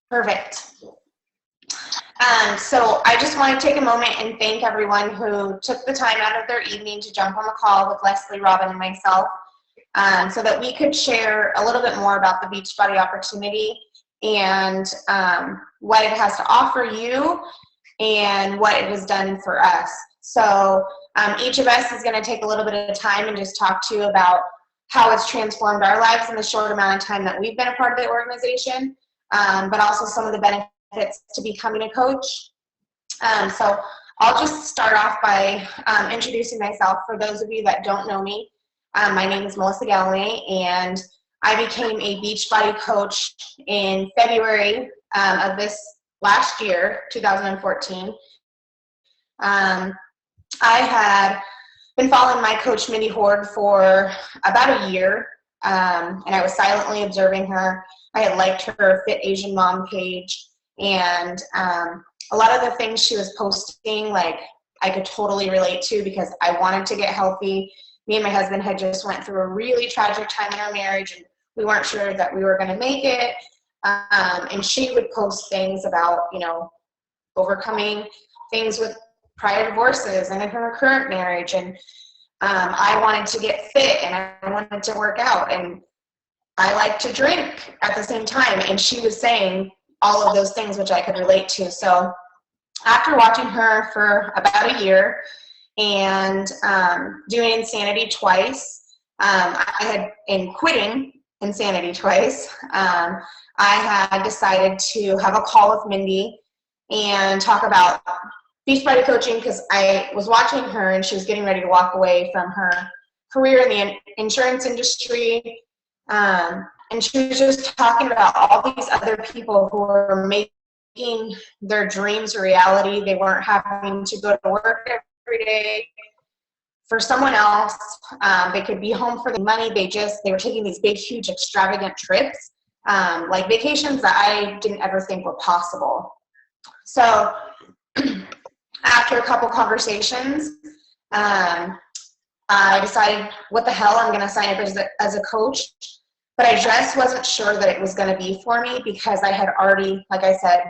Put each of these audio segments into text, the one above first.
Perfect. So I just want to take a moment and thank everyone who took the time out of their evening to jump on the call with Leslie, Robin, and myself so that we could share a little bit more about the Beachbody opportunity and what it has to offer you and what it has done for us. So each of us is going to take a little bit of time and just talk to you about how it's transformed our lives in the short amount of time that we've been a part of the organization, but also some of the benefits to becoming a coach. So I'll just start off by introducing myself. For those of you that don't know me, my name is Melissa Galamay, and I became a Beachbody coach in February of this last year, 2014. I had been following my coach, Mindy Horde, for about a year, and I was silently observing her. I had liked her Fit Asian Mom page, and a lot of the things she was posting, like, I could totally relate to because I wanted to get healthy. Me and my husband had just went through a really tragic time in our marriage, and we weren't sure that we were going to make it. And she would post things about, overcoming things with prior divorces and in her current marriage. And I wanted to get fit and I wanted to work out and I like to drink at the same time. And she was saying all of those things which I could relate to. So after watching her for about a year and doing Insanity twice, and quitting Insanity twice, I had decided to have a call with Mindy and talk about Beachbody coaching because I was watching her and she was getting ready to walk away from her career in the insurance industry. And she was just talking about all these other people who were making their dreams a reality. They weren't having to go to work every day for someone else. They could be home for the money. They were taking these big, huge, extravagant trips, like vacations that I didn't ever think were possible. So after a couple conversations, I decided, what the hell, I'm going to sign up as a coach. But I just wasn't sure that it was going to be for me because I had already, like I said,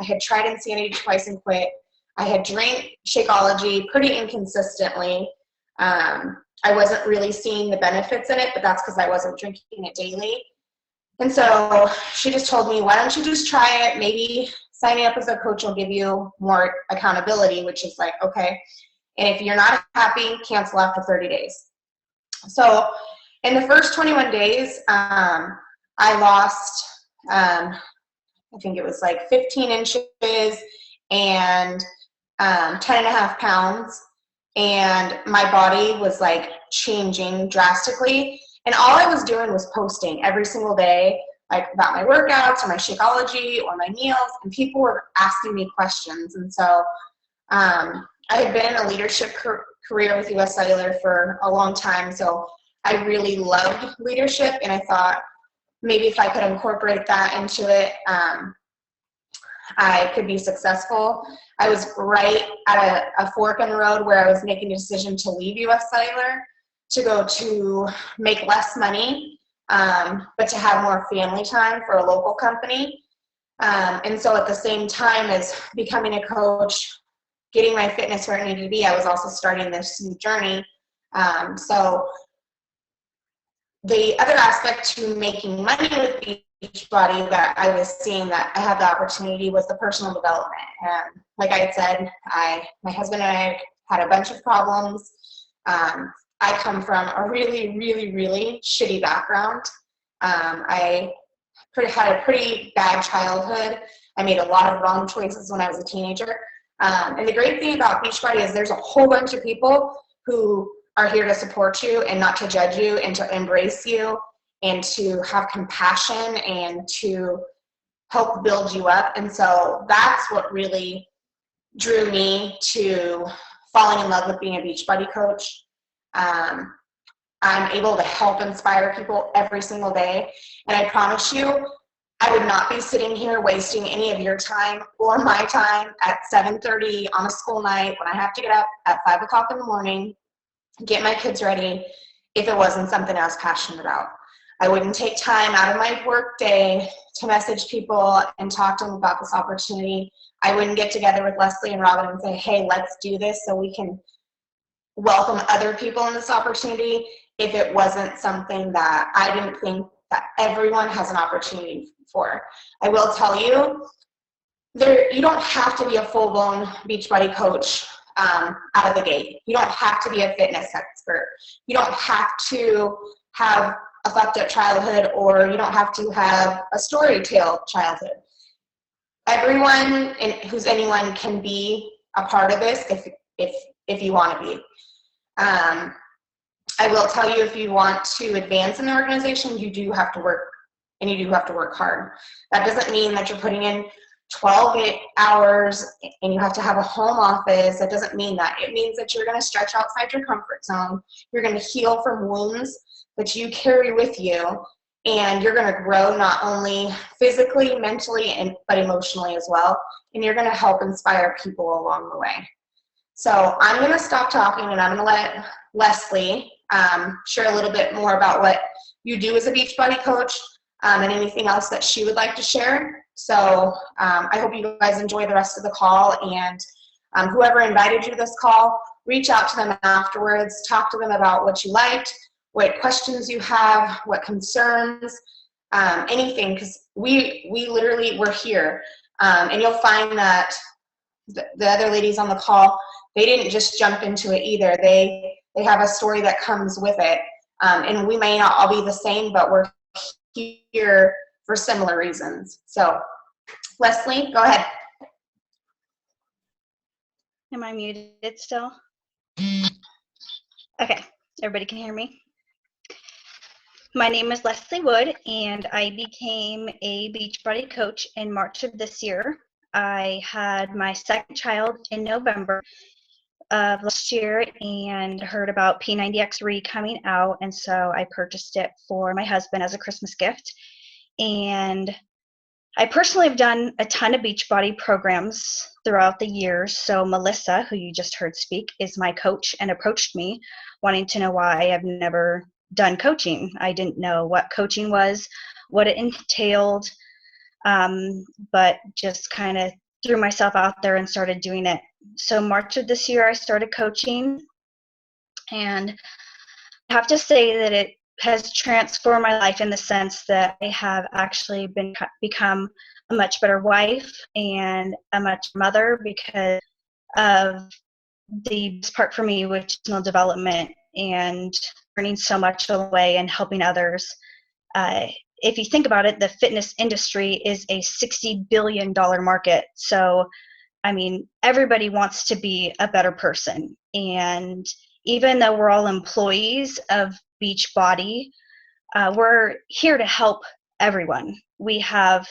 I had tried Insanity twice and quit. I had drank Shakeology pretty inconsistently. I wasn't really seeing the benefits in it, but that's because I wasn't drinking it daily. And so she just told me, why don't you just try it? Maybe signing up as a coach will give you more accountability, which is like, okay. And if you're not happy, cancel after 30 days. So in the first 21 days, I lost, I think it was like 15 inches and 10.5 pounds. And my body was like changing drastically. And all I was doing was posting every single day, like about my workouts or my Shakeology or my meals, and people were asking me questions. And so I had been in a leadership career with US Cellular for a long time, so I really loved leadership, and I thought maybe if I could incorporate that into it, I could be successful. I was right at a fork in the road where I was making a decision to leave US Cellular to go to make less money, but to have more family time for a local company. And so at the same time as becoming a coach, getting my fitness where it needed to be, I was also starting this new journey. So the other aspect to making money with Beachbody that I was seeing that I had the opportunity was the personal development. And like I had said, my husband and I had a bunch of problems. I come from a really, really, really shitty background. I had a pretty bad childhood. I made a lot of wrong choices when I was a teenager. And the great thing about Beachbody is there's a whole bunch of people who are here to support you and not to judge you and to embrace you and to have compassion and to help build you up. And so that's what really drew me to falling in love with being a Beachbody coach. I'm able to help inspire people every single day. And I promise you, I would not be sitting here wasting any of your time or my time at 7:30 on a school night when I have to get up at 5 o'clock in the morning, get my kids ready, if it wasn't something I was passionate about. I wouldn't take time out of my work day to message people and talk to them about this opportunity. I wouldn't get together with Leslie and Robin and say, hey, let's do this so we can welcome other people in this opportunity if it wasn't something that I didn't think that everyone has an opportunity for. I will tell you, you don't have to be a full-blown Beachbody coach out of the gate. You don't have to be a fitness expert. You don't have to have a fucked up childhood, or you don't have to have a story-tale childhood. Everyone who's anyone can be a part of this if you want to be. I will tell you, if you want to advance in the organization, you do have to work, and you do have to work hard. That doesn't mean that you're putting in 12 hours and you have to have a home office. That doesn't mean that. It means that you're going to stretch outside your comfort zone. You're going to heal from wounds that you carry with you, and you're going to grow not only physically, mentally, but emotionally as well, and you're going to help inspire people along the way. So I'm going to stop talking, and I'm going to let Leslie share a little bit more about what you do as a Beachbody coach, and anything else that she would like to share. So I hope you guys enjoy the rest of the call, and whoever invited you to this call, reach out to them afterwards, talk to them about what you liked, what questions you have, what concerns, anything, because we're here. And you'll find that the other ladies on the call, they didn't just jump into it either. They have a story that comes with it. And we may not all be the same, but we're here for similar reasons. So, Leslie, go ahead. Am I muted still? Okay, everybody can hear me? My name is Leslie Wood, and I became a Beachbody coach in March of this year. I had my second child in November of last year and heard about P90X3 coming out, and so I purchased it for my husband as a Christmas gift. And I personally have done a ton of Beachbody programs throughout the years. So Melissa, who you just heard speak, is my coach and approached me wanting to know why I've never done coaching. I didn't know what coaching was, what it entailed, but just kind of threw myself out there and started doing it. So March of this year, I started coaching, and I have to say that it has transformed my life in the sense that I have actually become a much better wife and a much mother because of the best part for me, which is personal development and learning so much away and helping others. If you think about it, the fitness industry is a $60 billion market. So, I mean, everybody wants to be a better person. And even though we're all employees of Beachbody, we're here to help everyone. We have,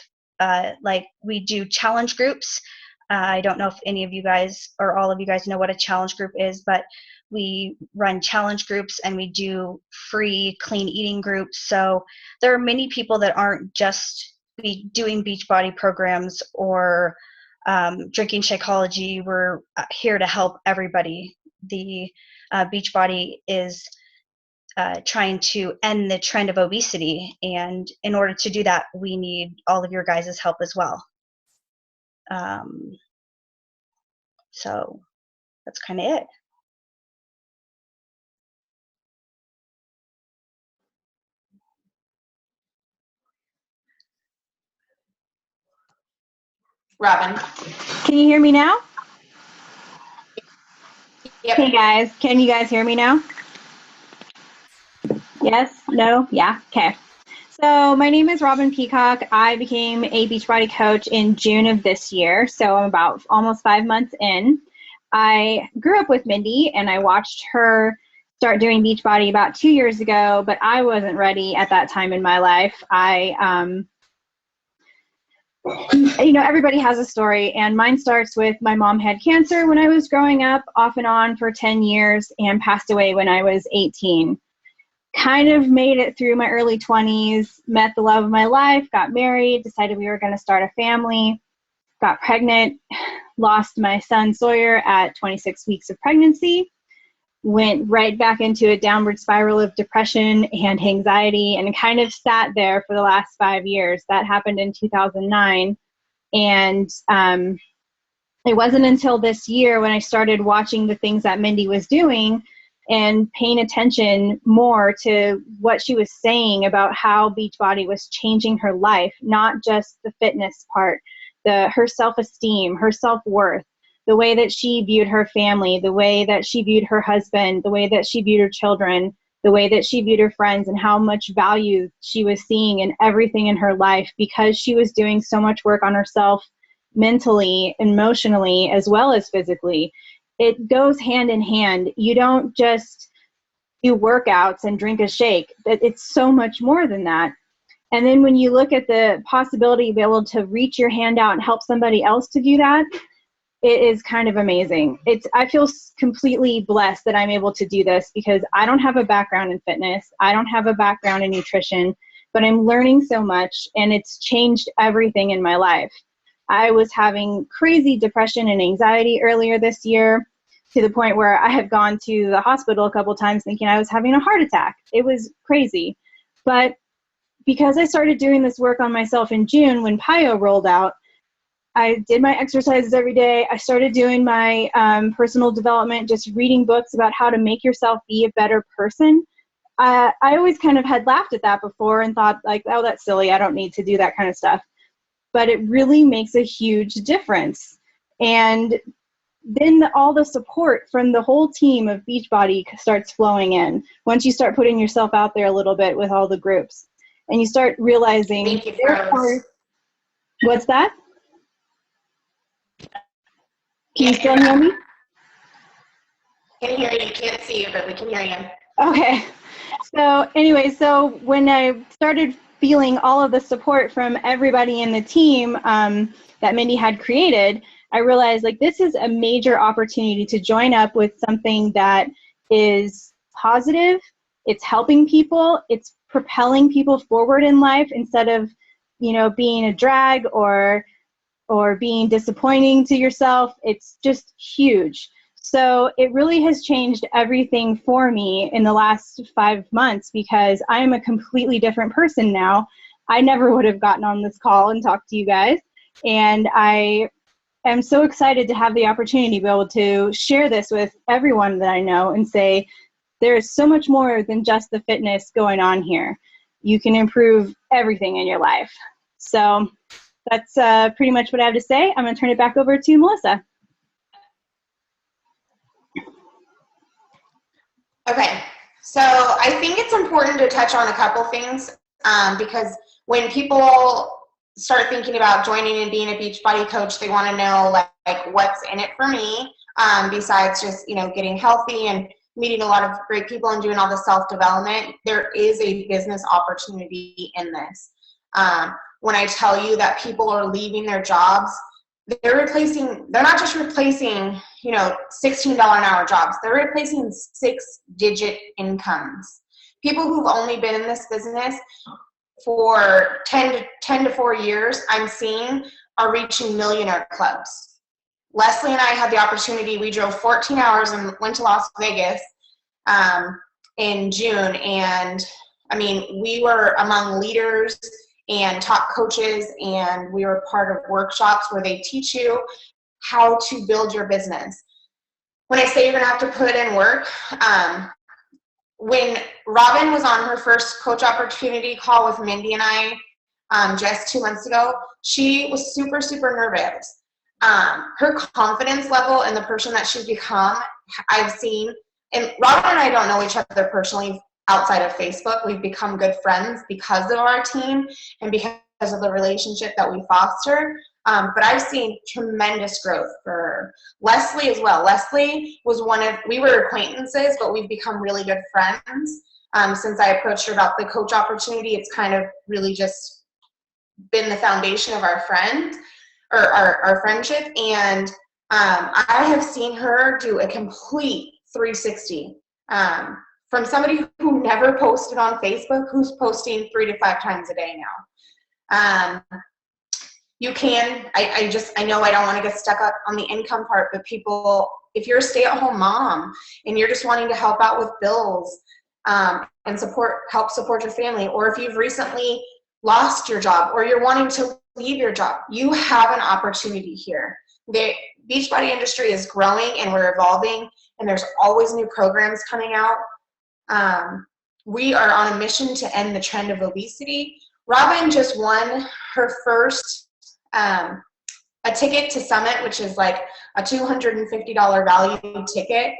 we do challenge groups. I don't know if any of you guys or all of you guys know what a challenge group is, but we run challenge groups and we do free clean eating groups. So there are many people that aren't just doing Beachbody programs or drinking Shakeology. We're here to help everybody. The Beachbody is trying to end the trend of obesity, and in order to do that, we need all of your guys' help as well. So that's kind of it. Robin. Can you hear me now? Yep. Hey guys, can you guys hear me now? Yes? No? Yeah? Okay. So my name is Robin Peacock. I became a Beachbody coach in June of this year, so I'm about almost 5 months in. I grew up with Mindy, and I watched her start doing Beachbody about 2 years ago, but I wasn't ready at that time in my life. Everybody has a story, and mine starts with my mom had cancer when I was growing up, off and on for 10 years, and passed away when I was 18. Kind of made it through my early 20s, met the love of my life, got married, decided we were going to start a family, got pregnant, lost my son Sawyer at 26 weeks of pregnancy, went right back into a downward spiral of depression and anxiety, and kind of sat there for the last 5 years. That happened in 2009. And it wasn't until this year when I started watching the things that Mindy was doing and paying attention more to what she was saying about how Beachbody was changing her life, not just the fitness part, her self-esteem, her self-worth, the way that she viewed her family, the way that she viewed her husband, the way that she viewed her children, the way that she viewed her friends, and how much value she was seeing in everything in her life because she was doing so much work on herself mentally, emotionally, as well as physically. It goes hand in hand. You don't just do workouts and drink a shake. It's so much more than that. And then when you look at the possibility of being able to reach your hand out and help somebody else to do that, it is kind of amazing. I feel completely blessed that I'm able to do this because I don't have a background in fitness. I don't have a background in nutrition, but I'm learning so much, and it's changed everything in my life. I was having crazy depression and anxiety earlier this year, to the point where I had gone to the hospital a couple times thinking I was having a heart attack. It was crazy. But because I started doing this work on myself in June when PIO rolled out, I did my exercises every day. I started doing my personal development, just reading books about how to make yourself be a better person. I always kind of had laughed at that before and thought like, oh, that's silly. I don't need to do that kind of stuff. But it really makes a huge difference. And then all the support from the whole team of Beachbody starts flowing in once you start putting yourself out there a little bit with all the groups. And you start realizing, Thank you, Rose. What's that? Can you still hear me? Can hear you. Can't see you, but we can hear you. Okay. So anyway, so when I started feeling all of the support from everybody in the team that Mindy had created, I realized like this is a major opportunity to join up with something that is positive, it's helping people, it's propelling people forward in life instead of, being a drag or being disappointing to yourself. It's just huge. So it really has changed everything for me in the last 5 months because I am a completely different person now. I never would have gotten on this call and talked to you guys. And I am so excited to have the opportunity to be able to share this with everyone that I know and say, there is so much more than just the fitness going on here. You can improve everything in your life. So that's pretty much what I have to say. I'm going to turn it back over to Melissa. Okay, so I think it's important to touch on a couple things because when people start thinking about joining and being a Beachbody coach, they want to know like what's in it for me besides just getting healthy and meeting a lot of great people and doing all the self-development. There is a business opportunity in this. When I tell you that people are leaving their jobs, they're not just replacing, $16 an hour jobs. They're replacing 6-digit incomes. People who've only been in this business for 10 to 4 years, I'm seeing, are reaching millionaire clubs. Leslie and I had the opportunity, we drove 14 hours and went to Las Vegas in June. And we were among leaders and top coaches, and we were part of workshops where they teach you how to build your business. When I say you're going to have to put in work, when Robin was on her first coach opportunity call with Mindy and I just 2 months ago, she was super, super nervous. Her confidence level and the person that she's become, I've seen, and Robin and I don't know each other personally outside of Facebook. We've become good friends because of our team and because of the relationship that we foster. But I've seen tremendous growth for her. Leslie as well. Leslie was we were acquaintances, but we've become really good friends. Since I approached her about the coach opportunity, it's kind of really just been the foundation of our our friendship. And I have seen her do a complete 360. From somebody who never posted on Facebook, who's posting 3 to 5 times a day now. You can, I know I don't want to get stuck up on the income part, but people, If you're a stay-at-home mom and you're just wanting to help out with bills and help support your family, or if you've recently lost your job or you're wanting to leave your job, you have an opportunity here. The Beachbody industry is growing and we're evolving, and there's always new programs coming out. We are on a mission to end the trend of obesity. Robin just won her first a ticket to Summit, which is like a $250 value ticket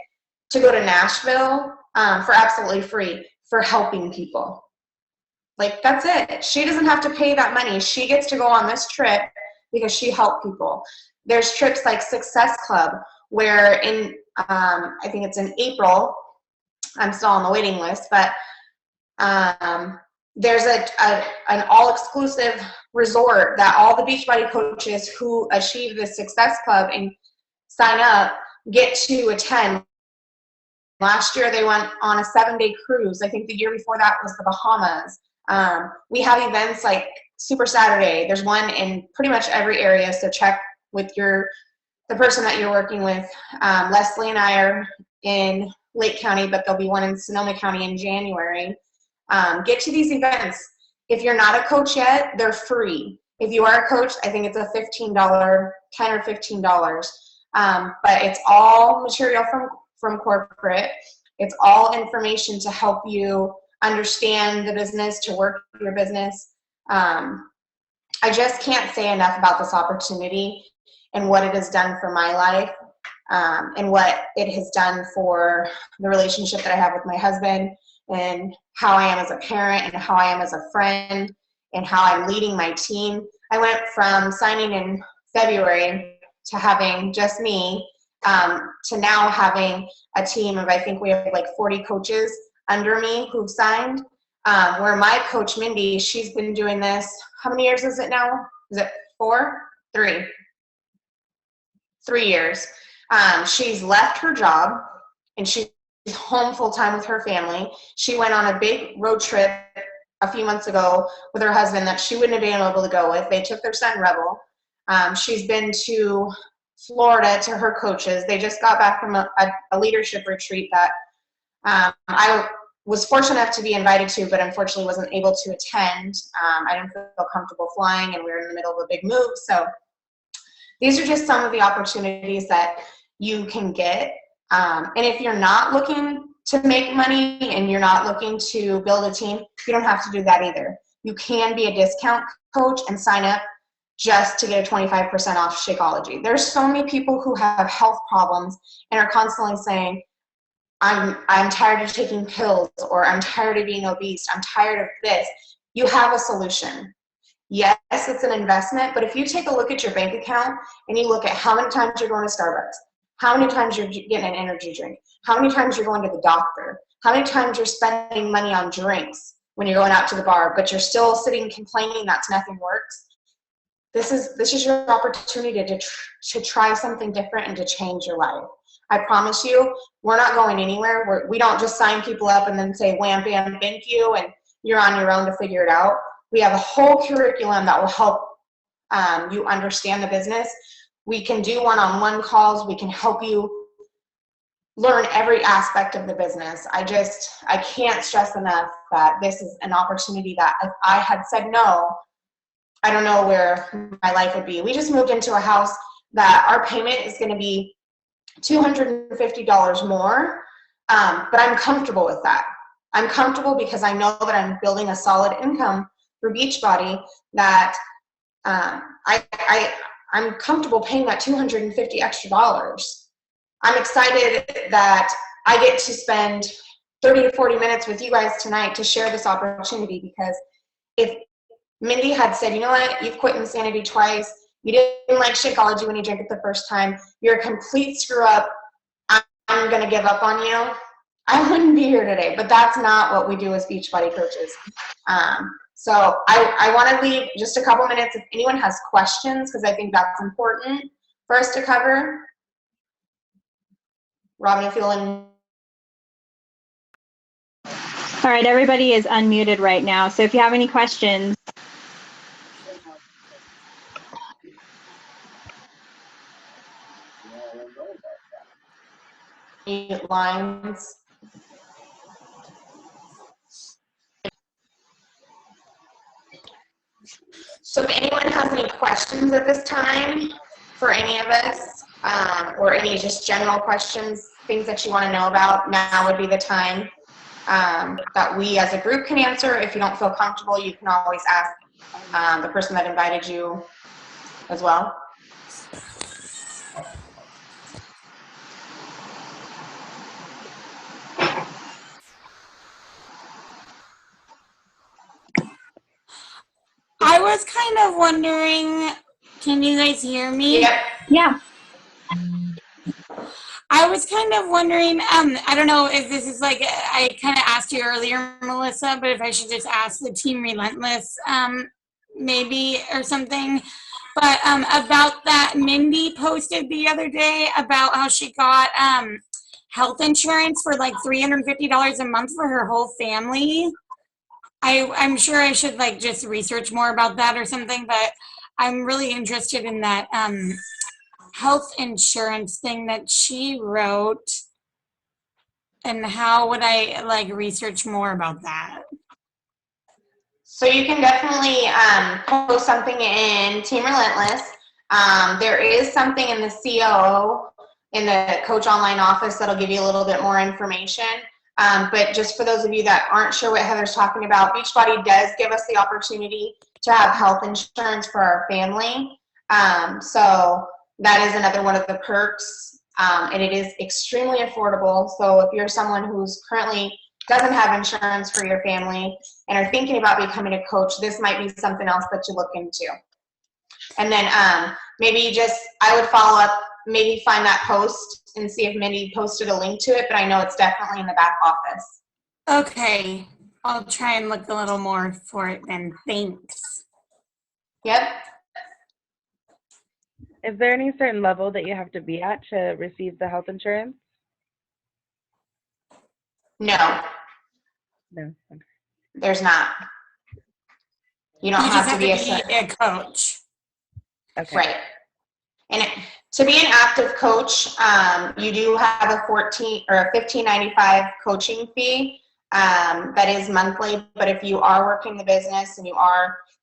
to go to Nashville for absolutely free for helping people. Like, that's it. She doesn't have to pay that money. She gets to go on this trip because she helped people. There's trips like Success Club, where in, I think it's in April, I'm still on the waiting list, but there's an all-exclusive resort that all the Beachbody coaches who achieve the Success Club and sign up get to attend. Last year they went on a 7-day cruise. I think the year before that was the Bahamas. We have events like Super Saturday. There's one in pretty much every area, so check with the person that you're working with. Leslie and I are in Lake County, but there'll be one in Sonoma County in January. Get to these events. If you're not a coach yet, they're free. If you are a coach, I think it's a $10 or $15. But it's all material from corporate. It's all information to help you understand the business, to work your business. I just can't say enough about this opportunity and what it has done for my life, and what it has done for the relationship that I have with my husband, and how I am as a parent, and how I am as a friend, and how I'm leading my team. I went from signing in February to having just me, to now having a team of, I think we have like 40 coaches under me who've signed, where my coach, Mindy, she's been doing this, how many years is it now? Is it 4? 3? 3 years. She's left her job and she's home full-time with her family. She went on a big road trip a few months ago with her husband that she wouldn't have been able to go with. They took their son, Rebel. She's been to Florida to her coaches. They just got back from a leadership retreat that I was fortunate enough to be invited to, but unfortunately wasn't able to attend. I didn't feel comfortable flying, and we were in the middle of a big move. So these are just some of the opportunities that you can get. And if you're not looking to make money and you're not looking to build a team, you don't have to do that either. You can be a discount coach and sign up just to get a 25% off Shakeology. There's so many people who have health problems and are constantly saying, I'm tired of taking pills, or I'm tired of being obese, I'm tired of this. You have a solution. Yes, it's an investment, but if you take a look at your bank account and you look at how many times you're going to Starbucks, how many times you're getting an energy drink, how many times you're going to the doctor, how many times you're spending money on drinks when you're going out to the bar, but you're still sitting complaining that nothing works, this is your opportunity to try something different and to change your life. I promise you, we're not going anywhere. We don't just sign people up and then say, wham, bam, thank you, and you're on your own to figure it out. We have a whole curriculum that will help you understand the business. We can do one-on-one calls. We can help you learn every aspect of the business. I can't stress enough that this is an opportunity that if I had said no, I don't know where my life would be. We just moved into a house that our payment is going to be $250 more, but I'm comfortable with that. I'm comfortable because I know that I'm building a solid income for Beachbody, that I'm comfortable paying that $250 extra. I'm excited that I get to spend 30 to 40 minutes with you guys tonight to share this opportunity, because if Mindy had said, you know what, you've quit Insanity twice, you didn't like Shakeology when you drank it the first time, you're a complete screw up, I'm going to give up on you, I wouldn't be here today. But that's not what we do as Beachbody coaches. So I want to leave just a couple minutes if anyone has questions, because I think that's important for us to cover. Robin, you feeling? All right, everybody is unmuted right now. So if you have any questions. unmute lines. So if anyone has any questions at this time for any of us, or any just general questions, things that you want to know about, now would be the time that we as a group can answer. If you don't feel comfortable, you can always ask the person that invited you as well. I was kind of wondering, can you guys hear me? Yep. Yeah. I was kind of wondering, I don't know if this is like, I kind of asked you earlier, Melissa, but if I should just ask the Team Relentless, maybe, or something. But about that, Mindy posted the other day about how she got health insurance for like $350 a month for her whole family. I'm sure I should like just research more about that or something, but I'm really interested in that health insurance thing that she wrote, and how would I like research more about that? So you can definitely post something in Team Relentless. There is something in the COO, in the Coach Online office, that'll give you a little bit more information. But just for those of you that aren't sure what Heather's talking about, Beachbody does give us the opportunity to have health insurance for our family. So that is another one of the perks, and it is extremely affordable. So if you're someone who's currently doesn't have insurance for your family and are thinking about becoming a coach, this might be something else that you look into. And then maybe I would follow up, maybe find that post and see if Mindy posted a link to it, but I know it's definitely in the back office. Okay, I'll try and look a little more for it then. Thanks. Yep. Is there any certain level that you have to be at to receive the health insurance? No, No. Okay. there's not. You don't You have just to be a a coach. Okay. right. And to be an active coach, you do have a $15.95 coaching fee. That is monthly, but if you are working the business and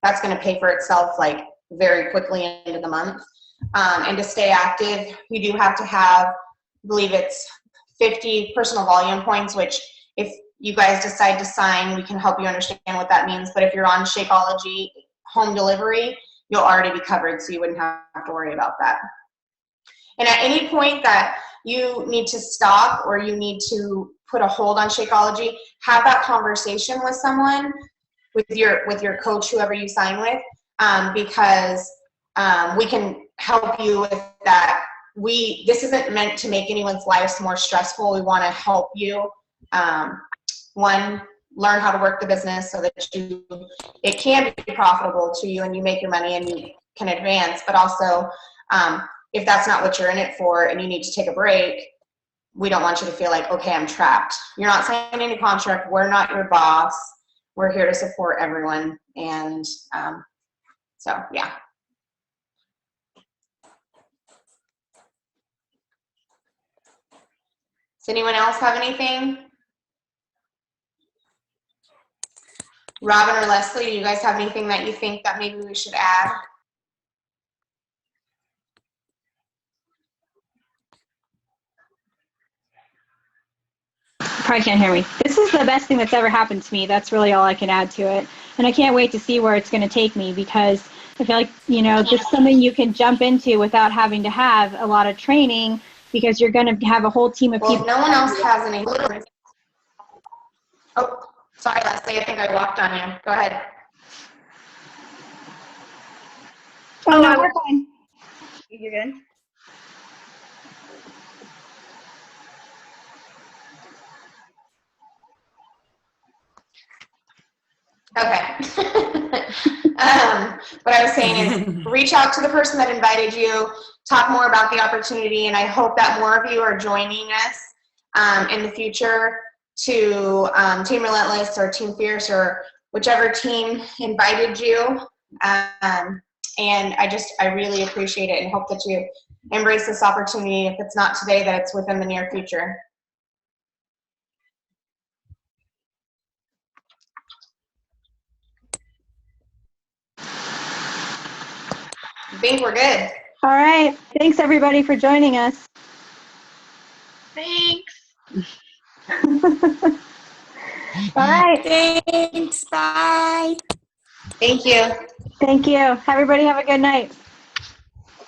that's going to pay for itself like very quickly into the month. And to stay active, you do have to have, I believe it's 50 personal volume points, which if you guys decide to sign, we can help you understand what that means. But if you're on Shakeology home delivery, you'll already be covered, so you wouldn't have to worry about that. And at any point that you need to stop or you need to put a hold on Shakeology, have that conversation with someone, with your coach, whoever you sign with, because we can help you with that. This isn't meant to make anyone's lives more stressful. We want to help you, one, learn how to work the business so that it can be profitable to you and you make your money and you can advance, but also if that's not what you're in it for and you need to take a break, we don't want you to feel like, okay, I'm trapped. You're not signing a contract. We're not your boss. We're here to support everyone. And so, yeah. Does anyone else have anything? Robin or Leslie, do you guys have anything that you think that maybe we should add? Probably can't hear me. This is the best thing that's ever happened to me. That's really all I can add to it. And I can't wait to see where it's going to take me, because I feel like, this is something you can jump into without having to have a lot of training, because you're going to have a whole team of Well, people. if no one else has any. Oh, sorry, Leslie. I think I walked on you. Go ahead. Oh, no, we're fine. You're good. Okay. What I was saying is reach out to the person that invited you, talk more about the opportunity, and I hope that more of you are joining us in the future to Team Relentless or Team Fierce or whichever team invited you. And I really appreciate it and hope that you embrace this opportunity. If it's not today, that it's within the near future. think we're good. All right. Thanks everybody for joining us. Thanks. All right. Thanks. Bye. Thank you. Thank you. Everybody have a good night.